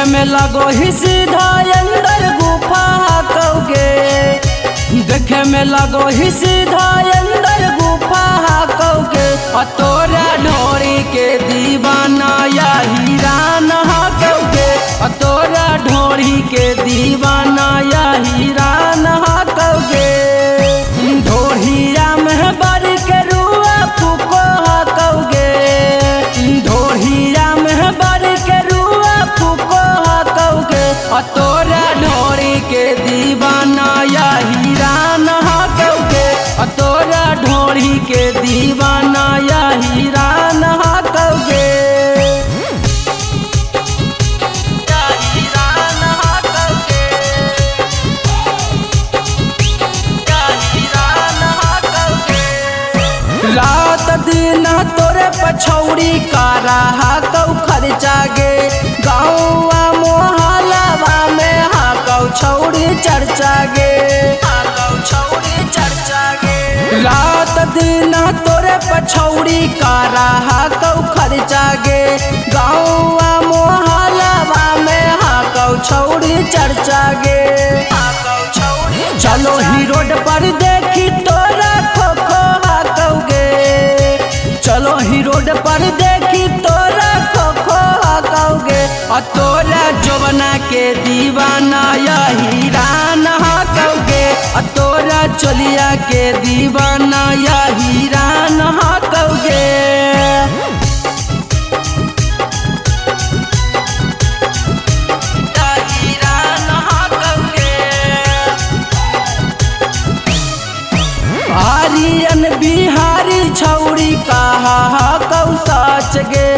देखे में लगो ही सीधा अंदर गुफा कौगे, देखे में लगो ही सीधा अंदर गुफा कौगे। तोरा ढोरी के दीवाना या हीरान कौगे, तोरा ढोरी के दीवाना या हीरान कौगे। ढोरिया में बर के रुआ फूको कौगे, ढोरिया में बर के रुआ फूको कौगे। तोरा ढोरी के दीवाना या हीरान कौगे, तोरा ढोरी के दीवाना या हीरान कौगे। रात दिन तोरे पछौड़ी का रहा कौ खर्चा गे, गाँव मोहल्ला में हाकौ छौड़ी चर्चा गे, हाकौ छौड़ी चर्चा गे। रात दिन तोरे पछौड़ी का रहा कौ खर्चा गे, गाँव मोहल्ला में हाकौ छौड़ी चर्चा गे, हाकौ छौड़ी। चलो ही रोड पर देखी तोरा खोखो कौगे, चलो ही रोड पर देखी तोरा खोखो कौगे। तोरा जवाना के दीवाना या हीरान कौगे, तोरा चलिया के दीवाना या हीरान कौगे। आर्यन बिहारी छौड़ी कहा कौ सच गे,